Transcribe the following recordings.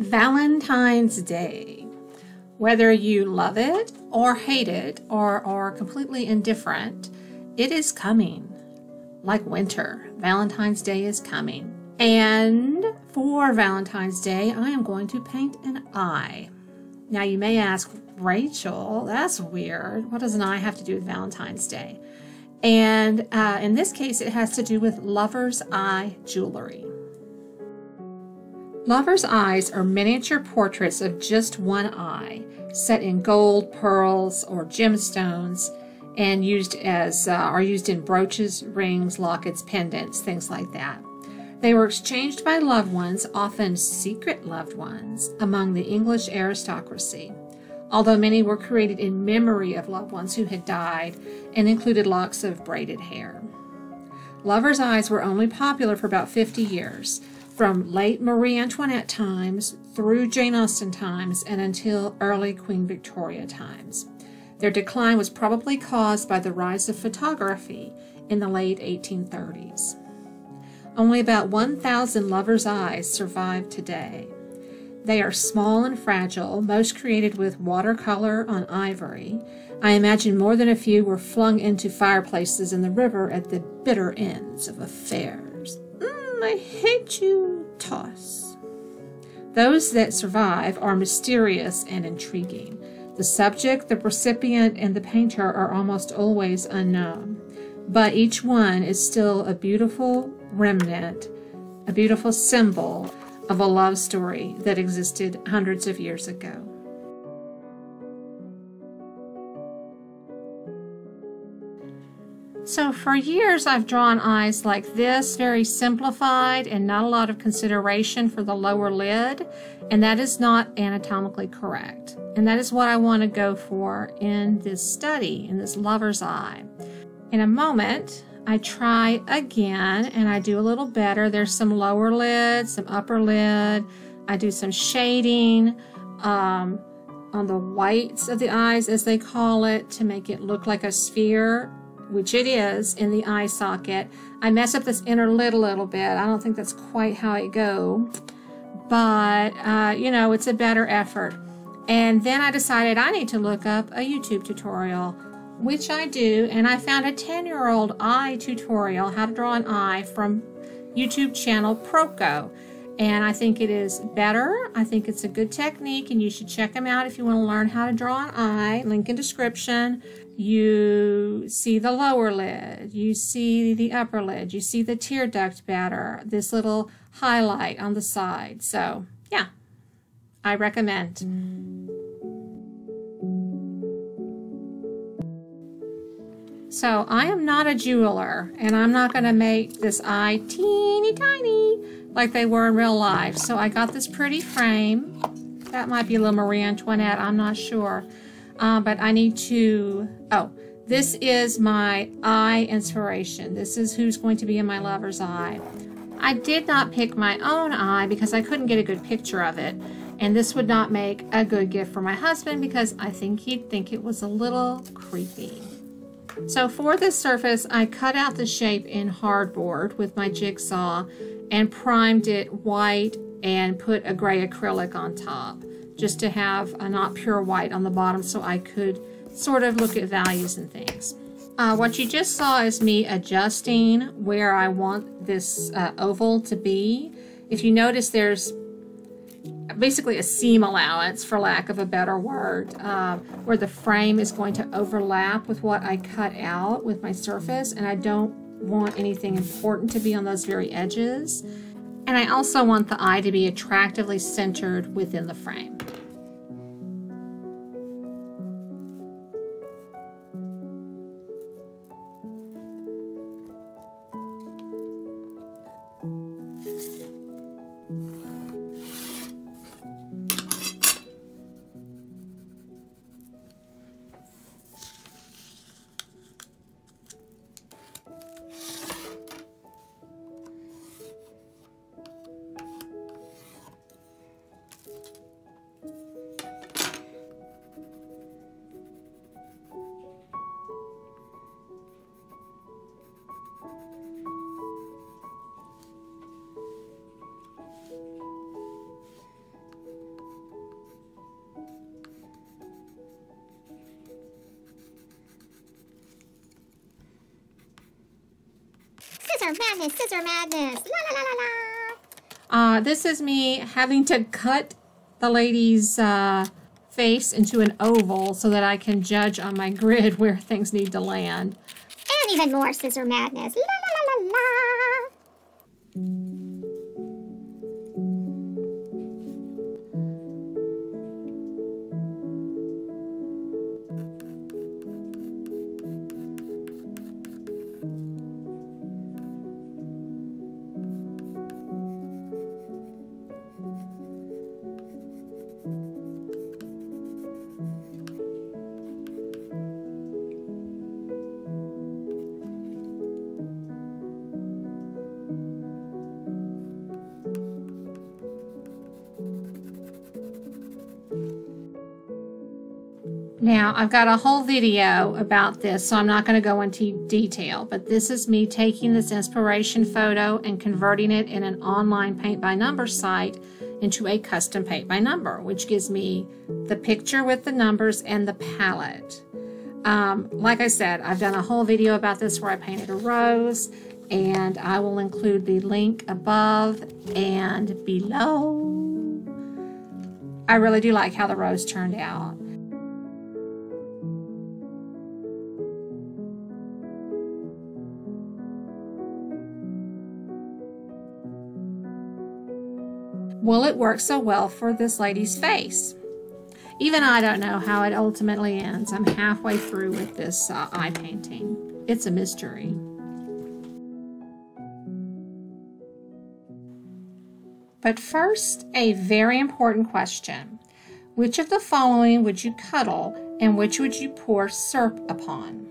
Valentine's Day. Whether you love it or hate it or are completely indifferent, it is coming. Like winter, Valentine's Day is coming. And for Valentine's Day, I am going to paint an eye. Now you may ask, Rachel, that's weird. What does an eye have to do with Valentine's Day? And in this case, it has to do with lover's eye jewelry. Lover's eyes are miniature portraits of just one eye, set in gold, pearls, or gemstones, and are used in brooches, rings, lockets, pendants, things like that. They were exchanged by loved ones, often secret loved ones, among the English aristocracy, although many were created in memory of loved ones who had died and included locks of braided hair. Lover's eyes were only popular for about 50 years, from late Marie Antoinette times through Jane Austen times and until early Queen Victoria times. Their decline was probably caused by the rise of photography in the late 1830s. Only about 1,000 lover's eyes survive today. They are small and fragile, most created with watercolor on ivory. I imagine more than a few were flung into fireplaces in the river at the bitter ends of affairs. I hate you, toss. Those that survive are mysterious and intriguing. The subject, the recipient, and the painter are almost always unknown, but each one is still a beautiful remnant, a beautiful symbol of a love story that existed hundreds of years ago. So for years I've drawn eyes like this, very simplified and not a lot of consideration for the lower lid, and that is not anatomically correct. And that is what I want to go for in this study, in this lover's eye. In a moment, I try again and I do a little better. There's some lower lid, some upper lid. I do some shading on the whites of the eyes, as they call it, to make it look like a sphere, which it is in the eye socket. I mess up this inner lid a little bit. I don't think that's quite how it goes, but you know, it's a better effort. And then I decided I need to look up a YouTube tutorial, which I do, and I found a 10-year-old eye tutorial, how to draw an eye, from YouTube channel Proco. And I think it is better. I think it's a good technique, and you should check them out if you want to learn how to draw an eye. Link in description. You see the lower lid, you see the upper lid, you see the tear duct better, this little highlight on the side. So yeah, I recommend. So I am not a jeweler, and I'm not going to make this eye teeny tiny like they were in real life. So I got this pretty frame. That might be a little Marie Antoinette, I'm not sure. But I need to, this is my eye inspiration. This is who's going to be in my lover's eye. I did not pick my own eye because I couldn't get a good picture of it. And this would not make a good gift for my husband because I think he'd think it was a little creepy. So for this surface, I cut out the shape in hardboard with my jigsaw and primed it white and put a gray acrylic on top, just to have a not pure white on the bottom so I could sort of look at values and things. What you just saw is me adjusting where I want this oval to be. If you notice, there's basically a seam allowance, for lack of a better word, where the frame is going to overlap with what I cut out with my surface, and I don't want anything important to be on those very edges. And I also want the eye to be attractively centered within the frame. Scissor madness, scissor madness. La la la la la. This is me having to cut the lady's face into an oval so that I can judge on my grid where things need to land. And even more scissor madness. La la la la la. Now, I've got a whole video about this, so I'm not going to go into detail, but this is me taking this inspiration photo and converting it in an online paint-by-number site into a custom paint-by-number, which gives me the picture with the numbers and the palette. Like I said, I've done a whole video about this where I painted a rose, and I will include the link above and below. I really do like how the rose turned out. Will it work so well for this lady's face? Even I don't know how it ultimately ends. I'm halfway through with this eye painting. It's a mystery. But first, a very important question. Which of the following would you cuddle and which would you pour syrup upon?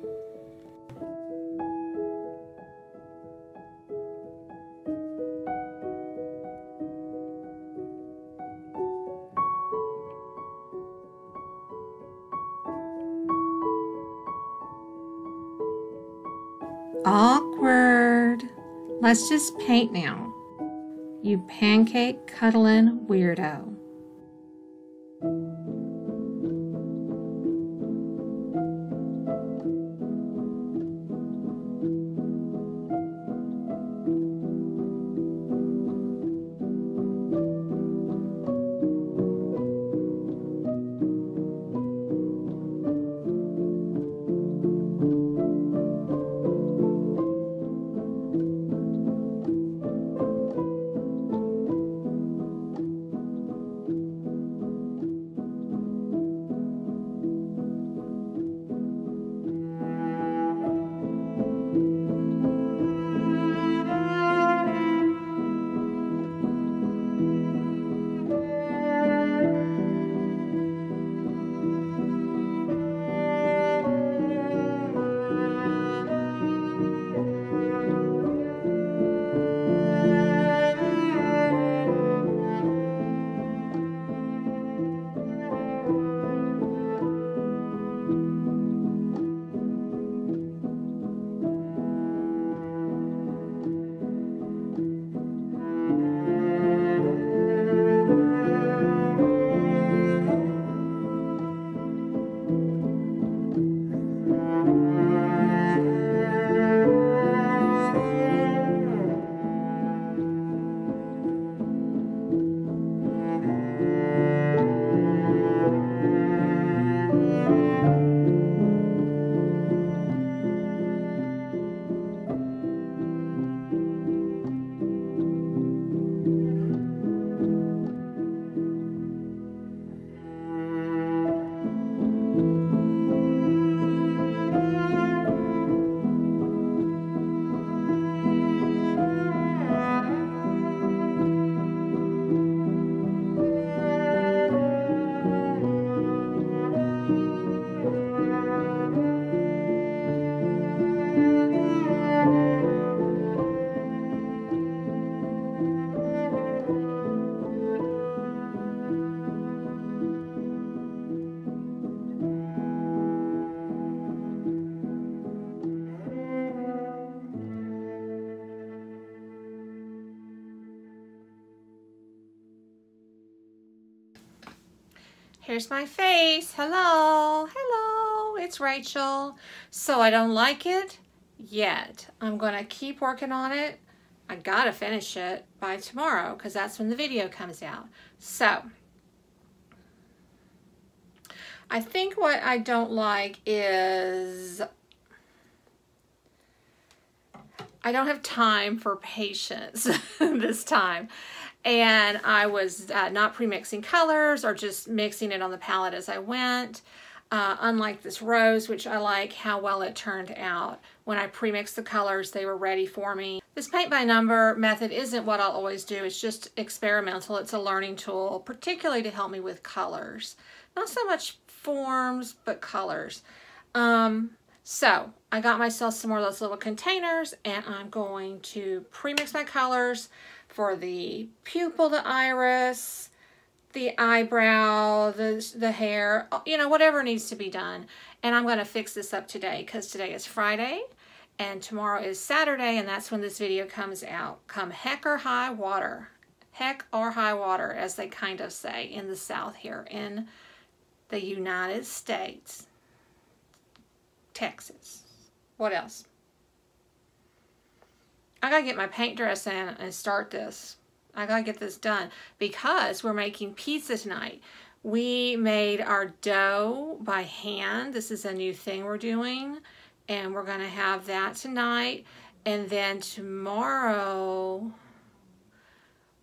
Awkward. Let's just paint now. You pancake cuddling weirdo. Here's my face. Hello, hello, it's Rachel. So I don't like it? yet. I'm going to keep working on it. I got to finish it by tomorrow because that's when the video comes out. So, I think what I don't like is I don't have time for patience this time. And I was not pre-mixing colors or just mixing it on the palette as I went. Unlike this rose, which I like how well it turned out. When I pre-mixed the colors, they were ready for me. This paint by number method isn't what I'll always do. It's just experimental. It's a learning tool, particularly to help me with colors. Not so much forms, but colors. So I got myself some more of those little containers, and I'm going to pre-mix my colors for the pupil, the iris, the eyebrow, the hair, you know, whatever needs to be done. And I'm going to fix this up today because today is Friday and tomorrow is Saturday, and that's when this video comes out. Come heck or high water. Heck or high water, as they kind of say in the South here in the United States. Texas. What else? I gotta get my paint dress in and start this. I gotta get this done because we're making pizza tonight. We made our dough by hand. This is a new thing we're doing, and we're gonna have that tonight. And then tomorrow,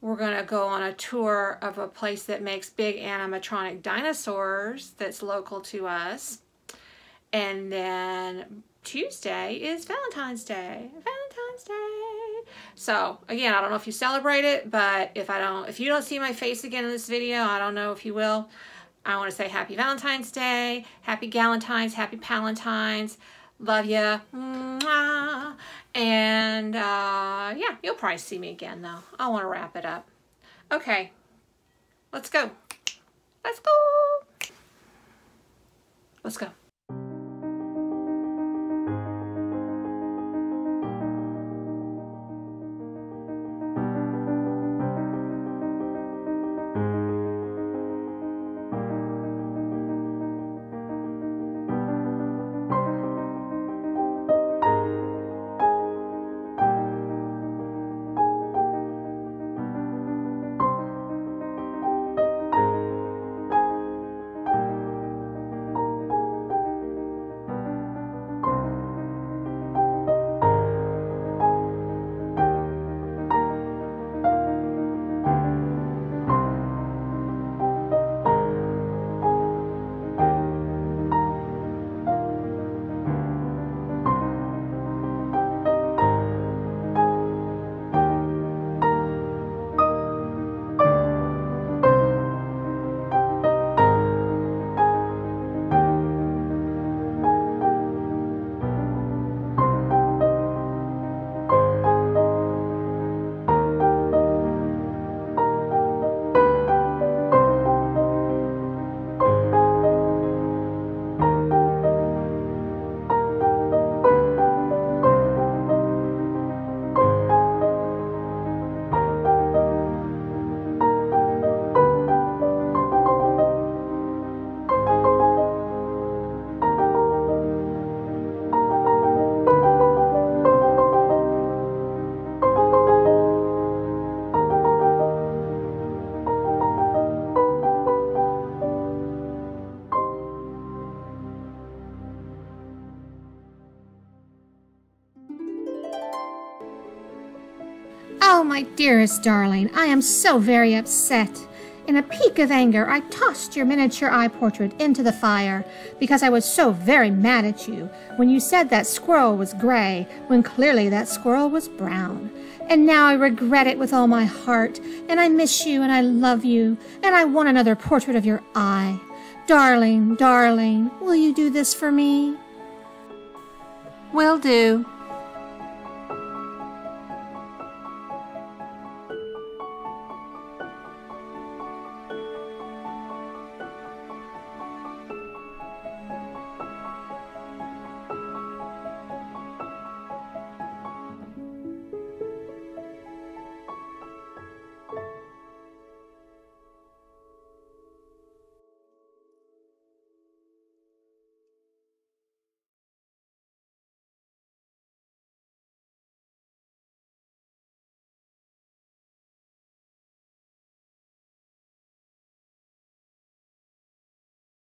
we're gonna go on a tour of a place that makes big animatronic dinosaurs that's local to us. And then Tuesday is Valentine's Day. Valentine's Day. So again, I don't know if you celebrate it, but if you don't see my face again in this video, I don't know if you will. I want to say happy Valentine's Day, happy Galentine's, happy Palentines. Love ya. Mwah. And yeah, you'll probably see me again though. I want to wrap it up. Okay, let's go. Let's go. Let's go. Oh, my dearest darling, I am so very upset. In a peak of anger, I tossed your miniature eye portrait into the fire because I was so very mad at you when you said that squirrel was gray when clearly that squirrel was brown. And now I regret it with all my heart, and I miss you and I love you, and I want another portrait of your eye. Darling, darling, will you do this for me? Will do.